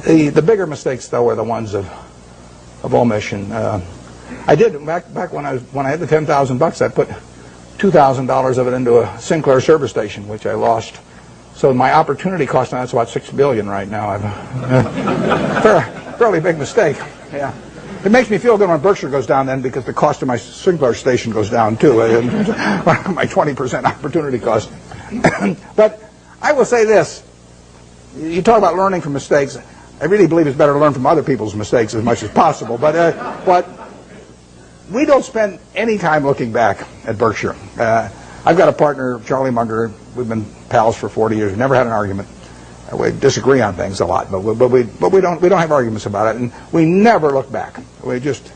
The bigger mistakes, though, are the ones of omission. I did back when I had the $10,000. I put $2,000 of it into a Sinclair service station, which I lost. So my opportunity cost on that's about $6 billion right now. Fairly big mistake. Yeah, it makes me feel good when Berkshire goes down then, because the cost of my Sinclair station goes down too. My 20% opportunity cost. But I will say this: you talk about learning from mistakes. I really believe it's better to learn from other people's mistakes as much as possible. But we don't spend any time looking back at Berkshire. I've got a partner, Charlie Munger. We've been pals for 40 years. We've never had an argument. We disagree on things a lot, but we don't have arguments about it, and we never look back. We just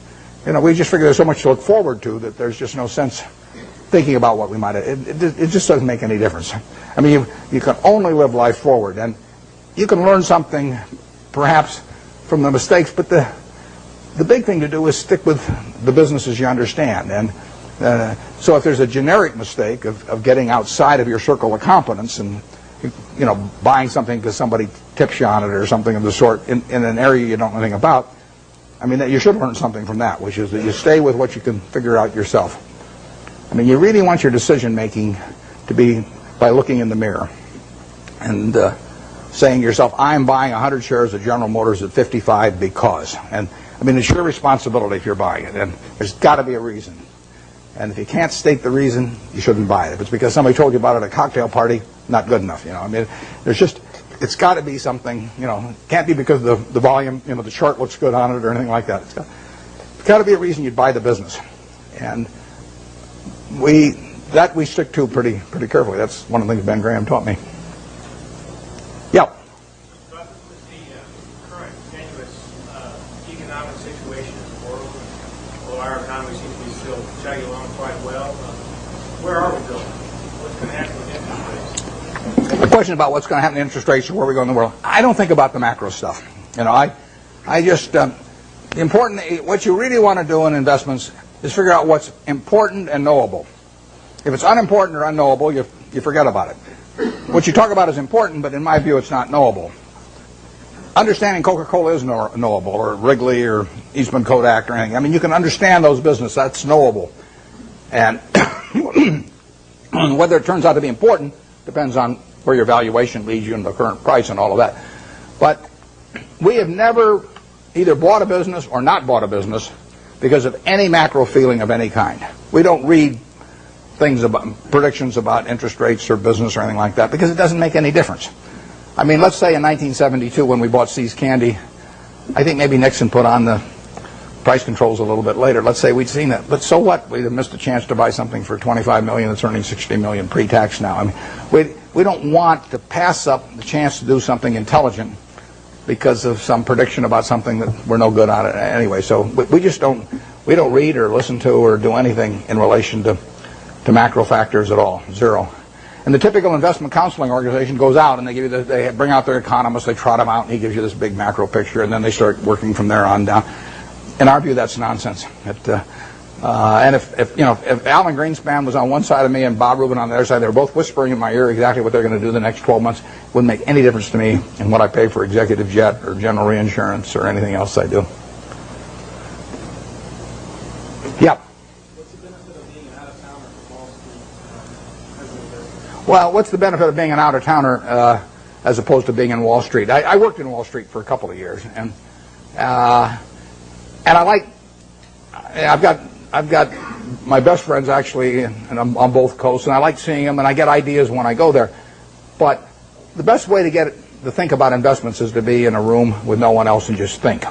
figure there's so much to look forward to that there's just no sense thinking about what we might have. It just doesn't make any difference. I mean, you can only live life forward, and you can learn something perhaps from the mistakes, but the big thing to do is stick with the businesses you understand. And so if there's a generic mistake of getting outside of your circle of competence and buying something because somebody tips you on it or something of the sort in an area you don't know anything about, I mean, you should learn something from that, which is that you stay with what you can figure out yourself. I mean, you really want your decision making to be by looking in the mirror and saying to yourself, I'm buying 100 shares of General Motors at 55 because. And I mean, it's your responsibility if you're buying it, and there's got to be a reason. And if you can't state the reason, you shouldn't buy it. If it's because somebody told you about it at a cocktail party, not good enough. I mean, it's got to be something. It can't be because the volume, the chart looks good on it or anything like that. It's got to be a reason you'd buy the business, and we stick to pretty carefully. That's one of the things Ben Graham taught me. Yeah. But with the current tenuous economic situation in the world, although our economy seems to be still chugging along quite well, where are we going? What's going to happen with interest rates? The question about what's going to happen to interest rates or where we go in the world, I don't think about the macro stuff. I just what you really want to do in investments is figure out what's important and knowable. If it's unimportant or unknowable, you forget about it. What you talk about is important, but in my view, it's not knowable. Understanding Coca-Cola is knowable, or Wrigley, or Eastman Kodak, or anything. I mean, you can understand those businesses. That's knowable. And whether it turns out to be important depends on where your valuation leads you and the current price and all of that. But we have never either bought a business or not bought a business because of any macro feeling of any kind. We don't read things about predictions about interest rates or business or anything like that because it doesn't make any difference. I mean, let's say in 1972 when we bought See's Candy, I think maybe Nixon put on the price controls a little bit later. Let's say we'd seen that, but so what? We'd have missed a chance to buy something for $25 million that's earning $60 million pre-tax now. I mean, we don't want to pass up the chance to do something intelligent because of some prediction about something that we're no good on it anyway. So we just don't read or listen to or do anything in relation to macro factors at all, zero. And the typical investment counseling organization goes out and they bring out their economists, they trot them out, and he gives you this big macro picture, and then they start working from there on down. In our view, that's nonsense. And if Alan Greenspan was on one side of me and Bob Rubin on the other side, they were both whispering in my ear exactly what they're going to do the next 12 months. It wouldn't make any difference to me in what I pay for executive jet or general reinsurance or anything else I do. Yeah. Well, what's the benefit of being an out-of-towner as opposed to being in Wall Street? I worked in Wall Street for a couple of years, and I like. I've got my best friends actually, and I'm on both coasts, and I like seeing them, and I get ideas when I go there. But the best way to think about investments is to be in a room with no one else and just think.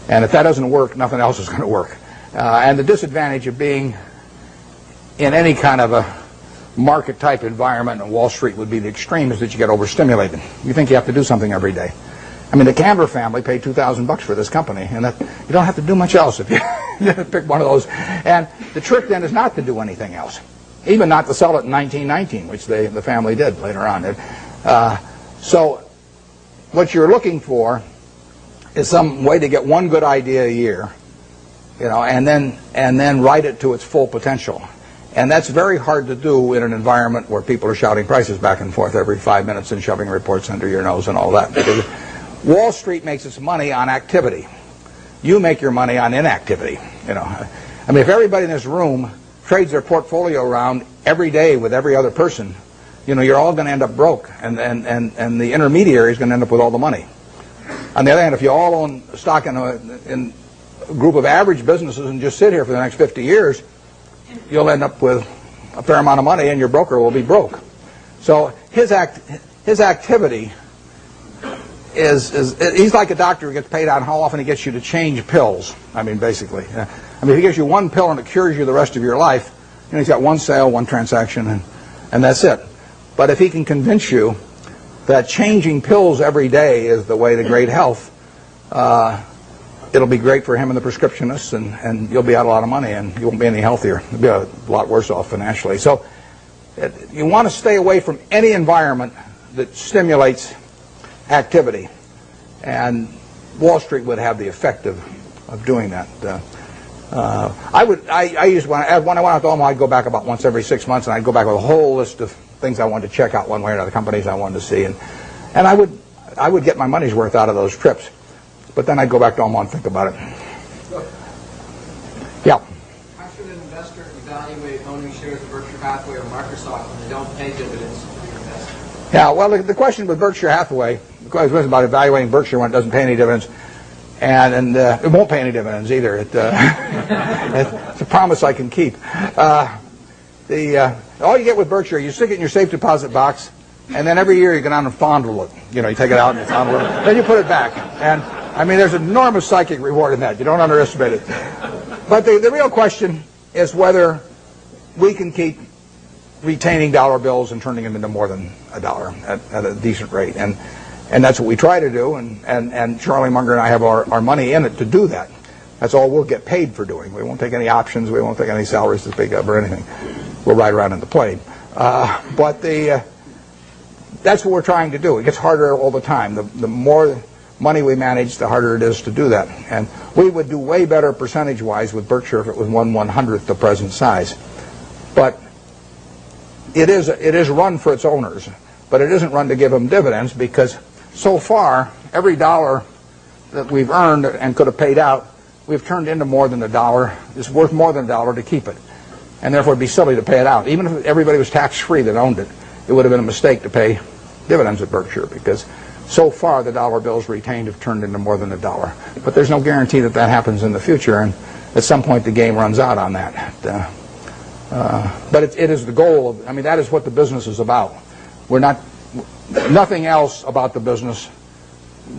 And if that doesn't work, nothing else is going to work. And the disadvantage of being in any kind of a market type environment in Wall Street would be the extreme is that you get overstimulated. You think you have to do something every day. I mean, the Canver family paid $2,000 for this company, and you don't have to do much else if you pick one of those. And the trick then is not to do anything else, even not to sell it in 1919, which the family did later on. So what you're looking for is some way to get one good idea a year, and then ride it to its full potential. And that's very hard to do in an environment where people are shouting prices back and forth every 5 minutes and shoving reports under your nose and all that. Because Wall Street makes its money on activity. You make your money on inactivity. You know, I mean, if everybody in this room trades their portfolio around every day with every other person, you know, you're all going to end up broke, and the intermediary is going to end up with all the money. On the other hand, if you all own stock in a group of average businesses and just sit here for the next 50 years, you'll end up with a fair amount of money, and your broker will be broke. So his activity he's like a doctor who gets paid on how often he gets you to change pills. I mean, basically. I mean, if he gives you one pill and it cures you the rest of your life, you know, he's got one sale, one transaction, and that's it. But if he can convince you that changing pills every day is the way to great health, it'll be great for him and the prescriptionists, and you'll be out a lot of money, and you won't be any healthier. You'll be a lot worse off financially. So you want to stay away from any environment that stimulates activity, and Wall Street would have the effect of doing that. I used when I went out to Omaha, I'd go back about once every 6 months, and I'd go back with a whole list of things I wanted to check out one way or another, companies I wanted to see, and I would get my money's worth out of those trips. But then I'd go back to Omaha and think about it. Yeah. How should an investor evaluate owning shares of Berkshire Hathaway or Microsoft when they don't pay dividends for the investment? Yeah, well, the question with Berkshire Hathaway, the question was about evaluating Berkshire when it doesn't pay any dividends, and it won't pay any dividends either. It's a promise I can keep. All you get with Berkshire, you stick it in your safe deposit box, and then every year you go down and fondle it. You know, you take it out and fondle it, then you put it back. And I mean, there's enormous psychic reward in that. You don't underestimate it. But the real question is whether we can keep retaining dollar bills and turning them into more than a dollar at a decent rate. And that's what we try to do. And Charlie Munger and I have our money in it to do that. That's all we'll get paid for doing. We won't take any options. We won't take any salaries to speak of or anything. We'll ride around in the plane. But that's what we're trying to do. It gets harder all the time. The more money we manage, the harder it is to do that. And we would do way better percentage-wise with Berkshire if it was 1/100th the present size. But it is run for its owners. But it isn't run to give them dividends, because so far, every dollar that we've earned and could have paid out, we've turned into more than a dollar. It's worth more than a dollar to keep it. And therefore, it'd be silly to pay it out. Even if everybody was tax-free that owned it, it would have been a mistake to pay dividends at Berkshire, because so far the dollar bills retained have turned into more than a dollar. But there's no guarantee that that happens in the future, and at some point the game runs out on that. But it is the goal. I mean, that is what the business is about. We're not, nothing else about the business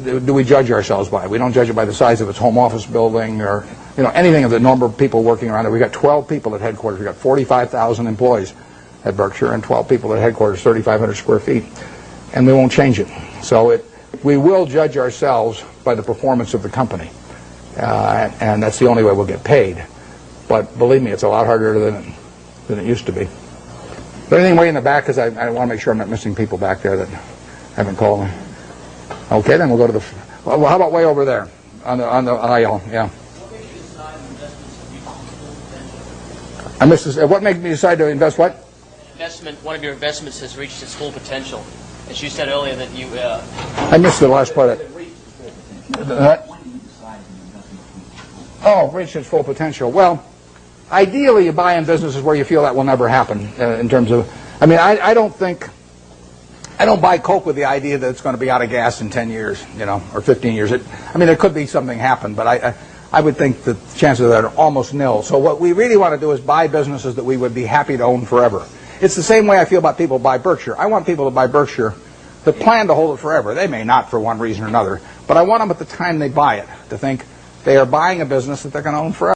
do we judge ourselves by. We don't judge it by the size of its home office building or anything of the number of people working around it. We've got 12 people at headquarters. We've got 45,000 employees at Berkshire, and 12 people at headquarters, 3,500 square feet. And we won't change it. So we will judge ourselves by the performance of the company. And that's the only way we'll get paid. But believe me, it's a lot harder than it used to be. Is there anything way in the back? Because I want to make sure I'm not missing people back there that haven't called me. Okay, then we'll go to the... Well, how about way over there on the aisle? Yeah. I missed this. What made me decide to invest what? One of your investments has reached its full potential. As you said earlier that you... I missed the last part of it. Reached its full potential. Well, ideally you buy in businesses where you feel that will never happen in terms of... I mean, I don't buy Coke with the idea that it's going to be out of gas in 10 years, or 15 years. I mean, there could be something happen, but I would think that the chances of that are almost nil. So what we really want to do is buy businesses that we would be happy to own forever. It's the same way I feel about people who buy Berkshire. I want people to buy Berkshire that plan to hold it forever. They may not for one reason or another, but I want them at the time they buy it to think they are buying a business that they're going to own forever.